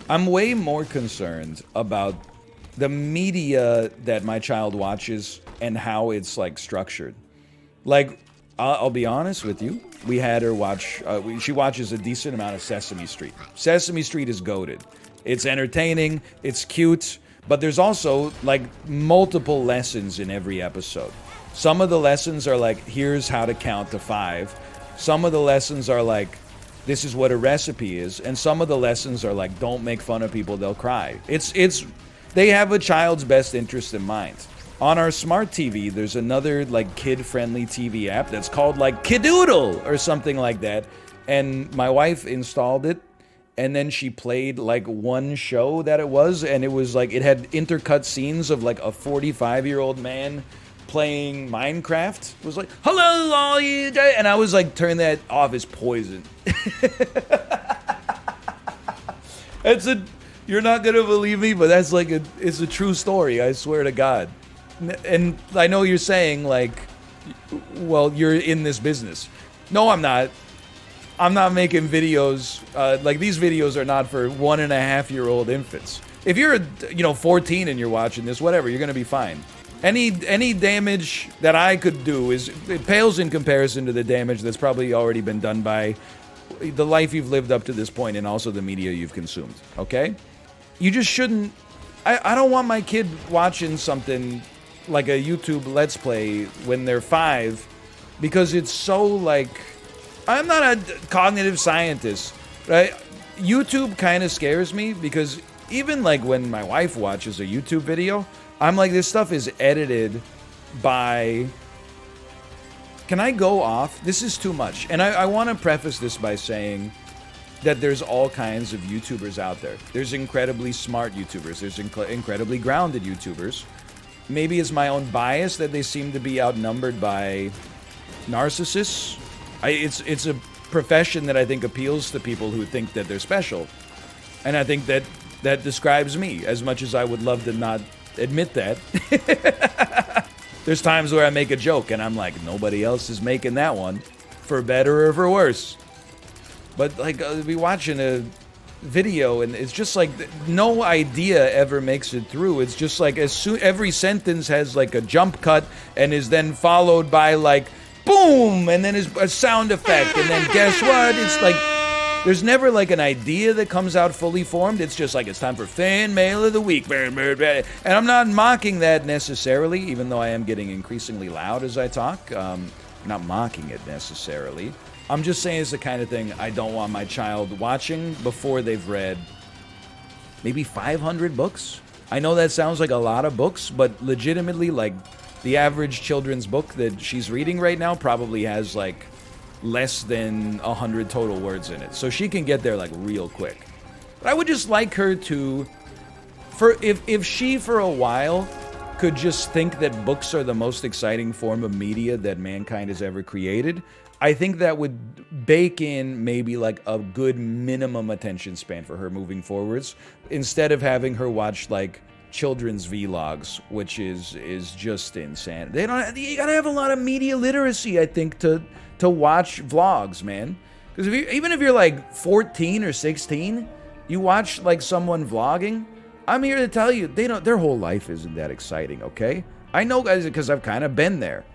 I'm way more concerned about the media that my child watches and how it's like structured. Like, I'll be honest with you. We had her watch. She watches a decent amount of Sesame Street. Sesame Street is goated. It's entertaining. It's cute. But there's also like multiple lessons in every episode. Some of the lessons are like, here's how to count to 5. Some of the lessons are like, this is what a recipe is. And some of the lessons are like, don't make fun of people, they'll cry. They have a child's best interest in mind. On our smart TV, there's another like kid-friendly TV app that's called like Kidoodle or something like that. And my wife installed it, and then she played like one show that it was, and it was like, it had intercut scenes of like a 45-year-old man playing Minecraft. It was like, hello all you, and I was like, turn that off, it's poison. You're not gonna believe me, but that's like it's a true story, I swear to God. And I know you're saying like, well, you're in this business. No, I'm not. I'm not making videos, like these videos are not for 1.5-year-old infants. If you're, 14 and you're watching this, whatever, you're gonna be fine. Any damage that I could do it pales in comparison to the damage that's probably already been done by the life you've lived up to this point and also the media you've consumed, okay? You just shouldn't, I don't want my kid watching something like a YouTube Let's Play when they're 5, because it's so like, I'm not a cognitive scientist, right? YouTube kind of scares me because even like when my wife watches a YouTube video, I'm like, this stuff is edited by... Can I go off? This is too much. And I want to preface this by saying that there's all kinds of YouTubers out there. There's incredibly smart YouTubers. There's incredibly grounded YouTubers. Maybe it's my own bias that they seem to be outnumbered by narcissists. It's a profession that I think appeals to people who think that they're special. And I think that describes me, as much as I would love to not admit that. There's times where I make a joke and I'm like, nobody else is making that one, for better or for worse. But like, I'll be watching a video and it's just like no idea ever makes it through. It's just like every sentence has like a jump cut and is then followed by like boom, and then is a sound effect, and then guess what? It's like there's never like an idea that comes out fully formed. It's just like, it's time for fan mail of the week. And I'm not mocking that necessarily, even though I am getting increasingly loud as I talk. Not mocking it necessarily. I'm just saying it's the kind of thing I don't want my child watching before they've read maybe 500 books. I know that sounds like a lot of books, but legitimately, like, the average children's book that she's reading right now probably has like less than 100 total words in it. So she can get there like real quick. But I would just like her to, if she for a while could just think that books are the most exciting form of media that mankind has ever created, I think that would bake in maybe like a good minimum attention span for her moving forwards, instead of having her watch like children's vlogs, which is just insane. You gotta have a lot of media literacy, I think, to watch vlogs, man. Because even if you're like 14 or 16, you watch like someone vlogging, I'm here to tell you, their whole life isn't that exciting, okay? I know, guys, because I've kind of been there.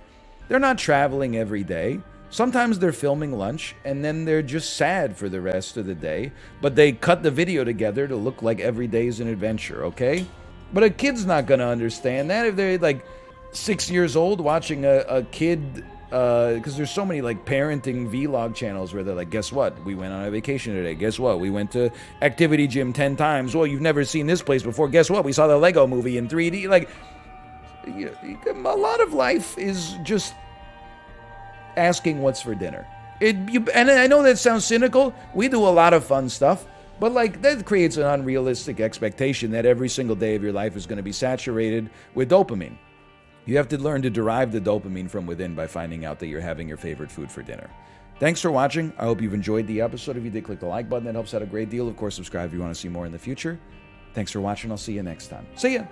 They're not traveling every day. Sometimes they're filming lunch, and then they're just sad for the rest of the day, but they cut the video together to look like every day's an adventure, okay? But a kid's not gonna understand that if they're like 6 years old watching a kid, because there's so many like parenting vlog channels where they're like, guess what? We went on a vacation today. Guess what? We went to activity gym 10 times. Well, you've never seen this place before. Guess what? We saw the Lego movie in 3D. Like, a lot of life is just asking what's for dinner. And I know that sounds cynical. We do a lot of fun stuff. But like, that creates an unrealistic expectation that every single day of your life is going to be saturated with dopamine. You have to learn to derive the dopamine from within by finding out that you're having your favorite food for dinner. Thanks for watching. I hope you've enjoyed the episode. If you did, click the like button. That helps out a great deal. Of course, subscribe if you want to see more in the future. Thanks for watching. I'll see you next time. See ya!